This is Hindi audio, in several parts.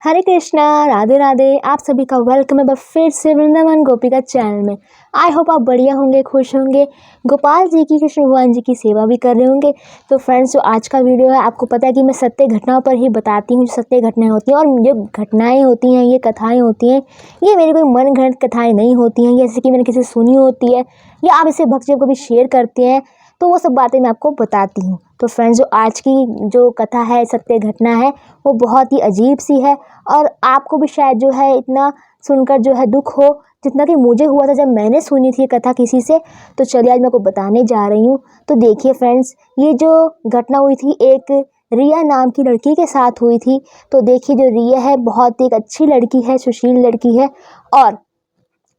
हरे कृष्णा, राधे राधे। आप सभी का वेलकम है फिर से वृंदावन गोपिका चैनल में। आई होप आप बढ़िया होंगे, खुश होंगे, गोपाल जी की, कृष्ण भगवान जी की सेवा भी कर रहे होंगे। तो फ्रेंड्स, जो आज का वीडियो है, आपको पता है कि मैं सत्य घटनाओं पर ही बताती हूँ, जो सत्य घटनाएं होती हैं। और जो घटनाएं होती हैं, ये कथाएँ होती हैं, ये मेरी कोई मन घड़त कथाएँ नहीं होती हैं, जैसे कि मैंने किसी सुनी होती है या आप इसे भक्त जब कभी शेयर करते हैं तो वो सब बातें मैं आपको बताती हूँ। तो फ्रेंड्स, जो आज की जो कथा है, सत्य घटना है, वो बहुत ही अजीब सी है और आपको भी शायद जो है इतना सुनकर जो है दुख हो जितना कि मुझे हुआ था जब मैंने सुनी थी ये कथा किसी से। तो चलिए आज मैं आपको बताने जा रही हूँ। तो देखिए फ्रेंड्स, ये जो घटना हुई थी एक रिया नाम की लड़की के साथ हुई थी। तो देखिए, जो रिया है बहुत एक अच्छी लड़की है, सुशील लड़की है और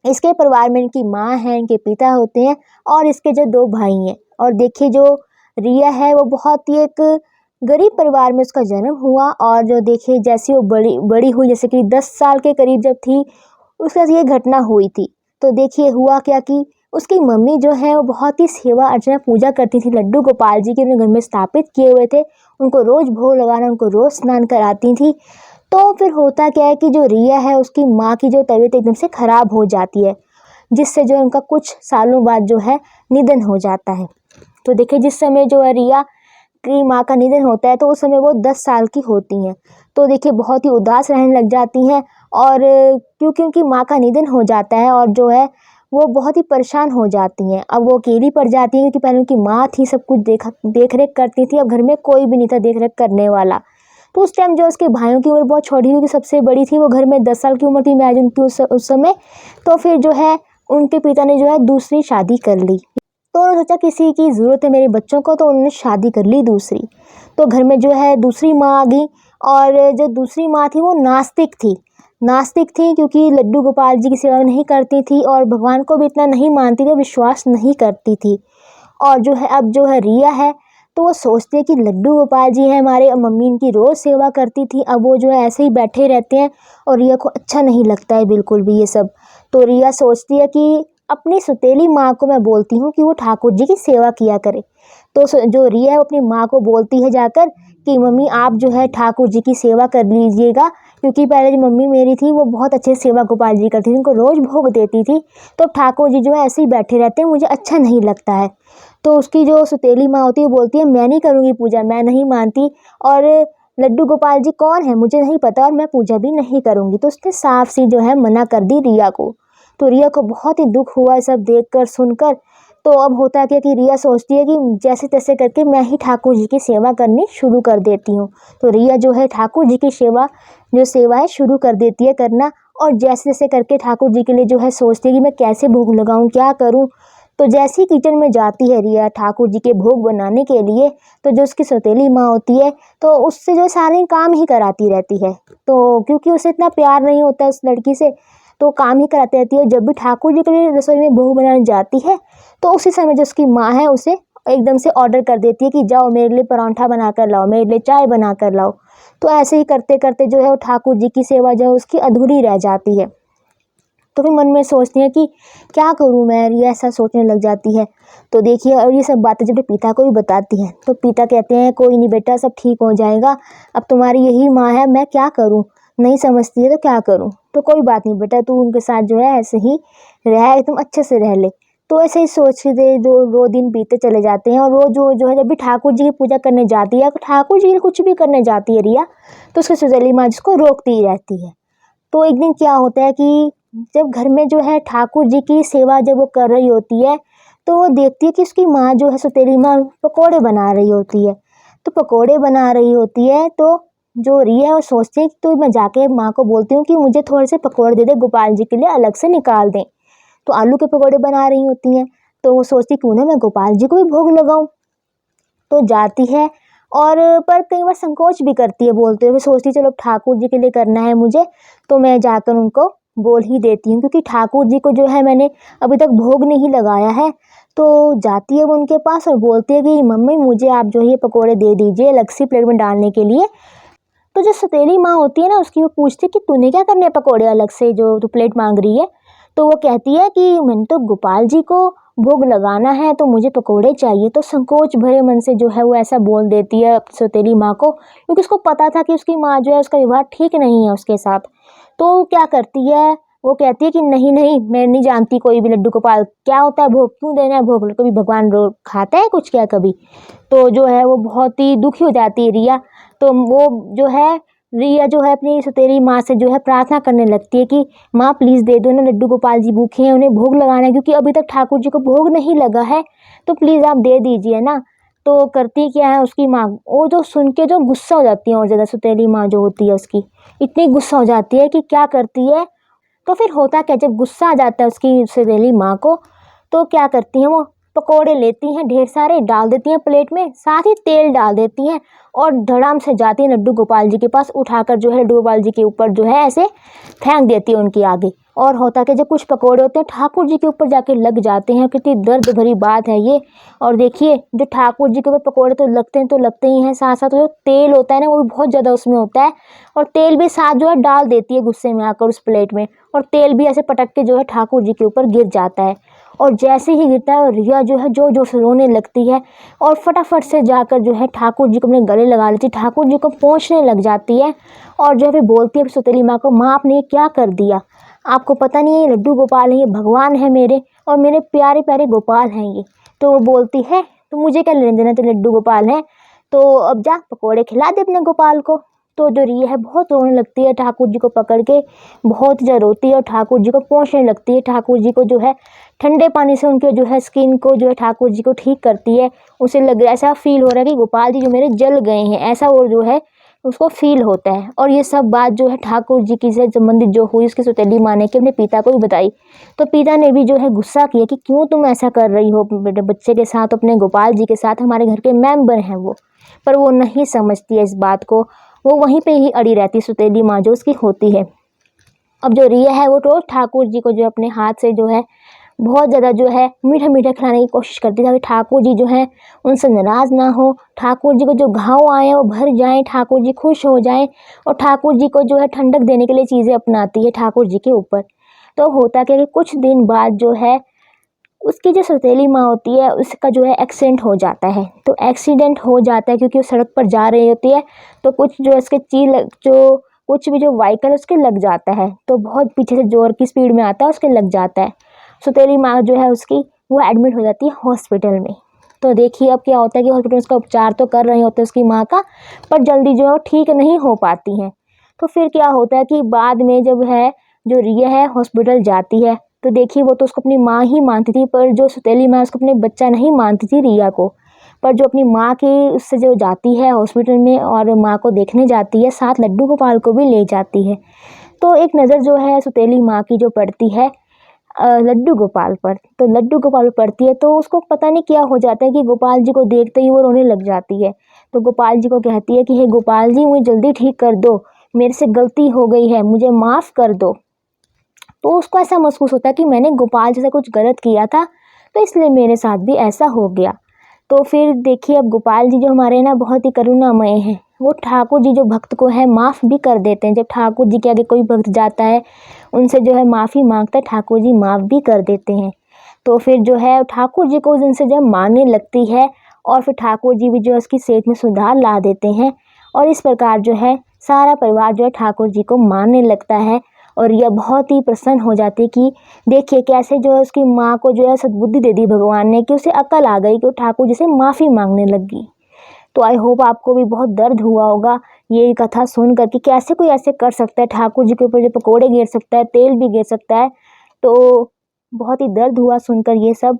इसके परिवार में इनकी माँ है, इनके पिता होते हैं और इसके जो 2 भाई हैं। और देखिए, जो रिया है वो बहुत ही एक गरीब परिवार में उसका जन्म हुआ। और जो देखिए, जैसी वो बड़ी बड़ी हुई, जैसे कि 10 साल के करीब जब थी, उसके साथ ये घटना हुई थी। तो देखिए हुआ क्या कि उसकी मम्मी जो है वो बहुत ही सेवा अर्चना पूजा करती थी। लड्डू गोपाल जी के अपने घर में स्थापित किए हुए थे, उनको रोज़ भोग लगाना, उनको रोज़ स्नान कराती थी। तो फिर होता क्या है कि जो रिया है, उसकी माँ की जो तबीयत एकदम से ख़राब हो जाती है, जिससे जो उनका कुछ सालों बाद जो है निधन हो जाता है। तो देखिए, जिस समय जो है रिया की माँ का निधन होता है, तो उस समय वो 10 साल की होती हैं। तो देखिए, बहुत ही उदास रहने लग जाती हैं और क्योंकि उनकी माँ का निधन हो जाता है और जो है वो बहुत ही परेशान हो जाती हैं। अब वो अकेली पड़ जाती हैं, क्योंकि पहले उनकी माँ थी, सब कुछ देख रेख करती थी, अब घर में कोई भी नहीं था देख रेख करने वाला। तो उस टाइम जो उसके भाइयों की उम्र बहुत छोटी थी, सबसे बड़ी थी, वो घर में 10 साल की उम्र थी इमेजिन की उस समय। तो फिर जो है उनके पिता ने जो है दूसरी शादी कर ली। तो उन्होंने सोचा किसी की ज़रूरत है मेरे बच्चों को, तो उन्होंने शादी कर ली दूसरी। तो घर में जो है दूसरी माँ आ गई और जो दूसरी माँ थी वो नास्तिक थी। नास्तिक थी क्योंकि लड्डू गोपाल जी की सेवा नहीं करती थी और भगवान को भी इतना नहीं मानती थी, विश्वास नहीं करती थी। और जो है अब जो है रिया है, तो वो सोचते हैं कि लड्डू गोपाल जी हैं हमारे, मम्मी इनकी रोज़ सेवा करती थी, अब वो जो है ऐसे ही बैठे रहते हैं और रिया को अच्छा नहीं लगता है बिल्कुल भी ये सब। तो रिया सोचती है कि अपनी सौतेली माँ को मैं बोलती हूँ कि वो ठाकुर जी की सेवा किया करे। तो जो रिया है वो अपनी माँ को बोलती है जाकर कि मम्मी आप जो है ठाकुर जी की सेवा कर लीजिएगा, क्योंकि पहले जो मम्मी मेरी थी वो बहुत अच्छे से सेवा गोपाल जी करती थी, उनको रोज़ भोग देती थी। तो ठाकुर जी जो है ऐसे ही बैठे रहते हैं, मुझे अच्छा नहीं लगता है। तो उसकी जो सौतेली माँ होती है वो बोलती है मैं नहीं करूँगी पूजा, मैं नहीं मानती, और लड्डू गोपाल जी कौन है मुझे नहीं पता और मैं पूजा भी नहीं करूँगी। तो उसने साफ सी जो है मना कर दी रिया को। तो रिया को बहुत ही दुख हुआ सब देखकर सुनकर। तो अब होता क्या कि रिया सोचती है कि जैसे तैसे करके मैं ही ठाकुर जी की सेवा करनी शुरू कर देती हूँ। तो रिया जो है ठाकुर जी की सेवा है शुरू कर देती है करना, और जैसे जैसे करके ठाकुर जी के लिए जो है सोचती है कि मैं कैसे भोग लगाऊँ, क्या करूँ। तो जैसे ही किचन में जाती है रिया ठाकुर जी के भोग बनाने के लिए, तो जो उसकी सौतेली माँ होती है तो उससे जो सारे काम ही कराती रहती है। तो क्योंकि उसे इतना प्यार नहीं होता उस लड़की से, तो काम ही कराती रहती है। जब भी ठाकुर जी के लिए रसोई में भोग बनाने जाती है, तो उसी समय जो उसकी माँ है उसे एकदम से ऑर्डर कर देती है कि जाओ मेरे लिए पराठा बना कर लाओ, मेरे लिए चाय बना कर लाओ। तो ऐसे ही करते करते जो है वो ठाकुर जी की सेवा जो है उसकी अधूरी रह जाती है। तो फिर मन में सोचती है कि क्या करूँ मैं, ये ऐसा सोचने लग जाती है। तो देखिए, और ये सब बातें जब पिता को भी बताती हैं तो पिता कहते हैं कोई नहीं बेटा, सब ठीक हो जाएगा, अब तुम्हारी यही माँ है, मैं क्या करूँ, नहीं समझती है तो क्या करूँ। तो कोई बात नहीं बेटा, तू उनके साथ जो है ऐसे ही रह, एकदम अच्छे से रह ले। तो ऐसे ही सोचते जो 2 दिन बीते चले जाते हैं और रोज जो है जब भी ठाकुर जी की पूजा करने जाती है, ठाकुर जी कुछ भी करने जाती है रिया, तो उसकी सुजली माँ जिसको रोकती ही रहती है। तो एक दिन क्या होता है कि जब घर में जो है ठाकुर जी की सेवा जब वो कर रही होती है, तो वो देखती है कि उसकी माँ जो है सौतेली माँ पकोड़े बना रही होती है। तो पकोड़े बना रही होती है, तो जो रिया है वो सोचती है कि तो मैं जाके माँ को बोलती हूँ कि मुझे थोड़े से पकोड़े दे दे, गोपाल जी के लिए अलग से निकाल दें। तो आलू के पकोड़े बना रही होती हैं, तो वो सोचती क्यों ना मैं गोपाल जी को भी भोग लगाऊं। तो जाती है और पर कई बार संकोच भी करती है बोलते हुए, सोचती चलो ठाकुर जी के लिए करना है मुझे, तो मैं जाकर उनको बोल ही देती हूँ, क्योंकि ठाकुर जी को जो है मैंने अभी तक भोग नहीं लगाया है। तो जाती है वो उनके पास और बोलती है कि मम्मी मुझे आप जो है ये पकोड़े दे दीजिए अलग सी प्लेट में डालने के लिए। तो जो सौतेली माँ होती है ना, उसकी वो पूछती है कि तूने क्या करने हैं पकोड़े अलग से जो तू प्लेट मांग रही है। तो वो कहती है कि मैंने तो गोपाल जी को भोग लगाना है तो मुझे पकोड़े चाहिए। तो संकोच भरे मन से जो है वो ऐसा बोल देती है सौतेली माँ को, क्योंकि उसको पता था कि उसकी माँ जो है उसका व्यवहार ठीक नहीं है उसके साथ। तो क्या करती है, वो कहती है कि नहीं नहीं, मैं नहीं जानती कोई भी लड्डू गोपाल क्या होता है, भोग क्यों देना है, भोग कभी भगवान खाता है कुछ क्या कभी। तो जो है वो बहुत ही दुखी हो जाती है रिया। तो वो जो है रिया जो है अपनी सौतेली माँ से जो है प्रार्थना करने लगती है कि माँ प्लीज़ दे दो ना, लड्डू गोपाल जी भूखे हैं, उन्हें भोग लगाना है, क्योंकि अभी तक ठाकुर जी को भोग नहीं लगा है, तो प्लीज़ आप दे दीजिए ना। तो करती क्या है उसकी माँ, वो जो सुन के जो गुस्सा हो जाती है, और ज़्यादा सौतेली माँ जो होती है उसकी इतनी गुस्सा हो जाती है कि क्या करती है। तो फिर होता क्या, जब गुस्सा आ जाता है उसकी सौतेली माँ को, तो क्या करती हैं वो पकोड़े लेती हैं, ढेर सारे डाल देती हैं प्लेट में, साथ ही तेल डाल देती हैं, और धड़ाम से जाती है लड्डू गोपाल जी के पास, उठाकर जो है लड्डू गोपाल जी के ऊपर जो है ऐसे फेंक देती है उनके आगे। और होता कि जब कुछ पकोड़े होते हैं ठाकुर जी के ऊपर जाके लग जाते हैं, कितनी दर्द भरी बात है ये। और देखिए जो ठाकुर जी के ऊपर पकोड़े तो लगते ही हैं, साथ साथ जो तेल होता है ना वो भी बहुत ज़्यादा उसमें होता है, और तेल भी साथ जो है डाल देती है गुस्से में आकर उस प्लेट में, और तेल भी ऐसे पटक के जो है ठाकुर जी के ऊपर गिर जाता है। और जैसे ही गिरता है रिया जो है जोर जोर से रोने लगती है, और फटाफट से जाकर जो है ठाकुर जी को अपने गले लगा लेती है, ठाकुर जी को पोंछने लग जाती है, और जो है फिर बोलती है सौतेली माँ को, माँ आपने ये क्या कर दिया, आपको पता नहीं है ये लड्डू गोपाल है, ये भगवान है मेरे, और मेरे प्यारे प्यारे गोपाल हैं ये। तो वो बोलती है तो मुझे क्या लेना देना, तो लड्डू गोपाल हैं, तो अब जा पकोड़े खिला दे अपने गोपाल को। तो जो रिया है बहुत रोने लगती है, ठाकुर जी को पकड़ के बहुत ज़्यादा रोती है, और ठाकुर जी को पोंछने लगती है, ठाकुर जी को जो है ठंडे पानी से उनके जो है स्किन को जो है ठाकुर जी को ठीक करती है। उसे लग ऐसा फील हो रहा है कि गोपाल जी जो मेरे जल गए हैं, ऐसा वो जो है उसको फील होता है। और ये सब बात जो है ठाकुर जी की से संबंधित जो हुई उसकी सौतेली माँ ने कि अपने पिता को भी बताई। तो पिता ने भी जो है गुस्सा किया कि क्यों तुम ऐसा कर रही हो बेटे बच्चे के साथ, अपने गोपाल जी के साथ, हमारे घर के मेंबर हैं वो। पर वो नहीं समझती है इस बात को, वो वहीं पे ही अड़ी रहती है सौतेली माँ जो उसकी होती है। अब जो रिया है वो रोज ठाकुर जी को जो अपने हाथ से जो है बहुत ज़्यादा जो है मीठा मीठा खिलाने की कोशिश करती है, ताकि ठाकुर जी जो है उनसे नाराज़ ना हो, ठाकुर जी को जो घाव आए हैं वो भर जाएं, ठाकुर जी खुश हो जाएं, और ठाकुर जी को जो है ठंडक देने के लिए चीज़ें अपनाती है ठाकुर जी के ऊपर। तो होता क्या कि कुछ दिन बाद जो है उसकी जो सौतेली माँ होती है उसका जो है एक्सीडेंट हो जाता है। तो एक्सीडेंट हो जाता है क्योंकि वो सड़क पर जा रही होती है, तो कुछ जो इसके जो कुछ भी जो व्हीकल उसके लग जाता है, तो बहुत पीछे से जोर की स्पीड में आता है उसके लग जाता है। सौतेली माँ जो है उसकी वो एडमिट हो जाती है हॉस्पिटल में। तो देखिए अब क्या होता है कि हॉस्पिटल में उसका उपचार तो कर रहे होते हैं उसकी माँ का, पर जल्दी जो है वो ठीक नहीं हो पाती हैं। तो फिर क्या होता है कि बाद में जब है जो रिया है हॉस्पिटल जाती है, तो देखिए वो तो उसको अपनी माँ ही मानती थी, पर जो सौतेली माँ उसको अपने बच्चा नहीं मानती थी रिया को। पर जो अपनी माँ की उससे जो जाती है हॉस्पिटल में और माँ को देखने जाती है, साथ लड्डू गोपाल को भी ले जाती है। तो एक नज़र जो है सौतेली माँ की जो पड़ती है लड्डू गोपाल पर, तो लड्डू गोपाल पर पड़ती है, तो उसको पता नहीं क्या हो जाता है कि गोपाल जी को देखते ही वो रोने लग जाती है। तो गोपाल जी को कहती है कि हे गोपाल जी मुझे जल्दी ठीक कर दो, मेरे से गलती हो गई है, मुझे माफ़ कर दो। तो उसको ऐसा महसूस होता है कि मैंने गोपाल जी से कुछ गलत किया था, तो इसलिए मेरे साथ भी ऐसा हो गया। तो फिर देखिए अब गोपाल जी जो हमारे ना बहुत ही करुणामय हैं, वो ठाकुर जी जो भक्त को है माफ़ भी कर देते हैं। जब ठाकुर जी के आगे कोई भक्त जाता है उनसे जो है माफ़ी मांगता है, ठाकुर जी माफ़ भी कर देते हैं। तो फिर जो है ठाकुर जी को उस दिन से जब मानने लगती है, और फिर ठाकुर जी भी जो है उसकी सेहत में सुधार ला देते हैं, और इस प्रकार जो है सारा परिवार जो है ठाकुर जी को मानने लगता है। और यह बहुत ही प्रसन्न हो जाती है कि देखिए कैसे जो है उसकी माँ को जो है सद्बुद्धि दे दी भगवान ने, कि उसे अकल आ गई कि वो ठाकुर जी से माफ़ी मांगने लगी। तो आई होप आपको भी बहुत दर्द हुआ होगा ये कथा सुन कर कि कैसे कोई ऐसे कर सकता है, ठाकुर जी के ऊपर जो पकोड़े गिर सकता है, तेल भी गिर सकता है। तो बहुत ही दर्द हुआ सुनकर ये सब।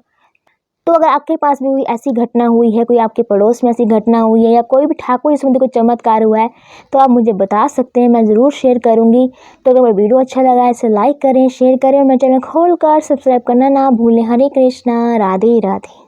तो अगर आपके पास भी कोई ऐसी घटना हुई है, कोई आपके पड़ोस में ऐसी घटना हुई है, या कोई भी ठाकुर जी से कोई चमत्कार हुआ है, तो आप मुझे बता सकते हैं, मैं ज़रूर शेयर करूँगी। तो अगर मेरा वीडियो अच्छा लगा है इसे लाइक करें, शेयर करें, और मेरे चैनल खोल कर सब्सक्राइब करना ना भूलें। हरे कृष्णा, राधे राधे।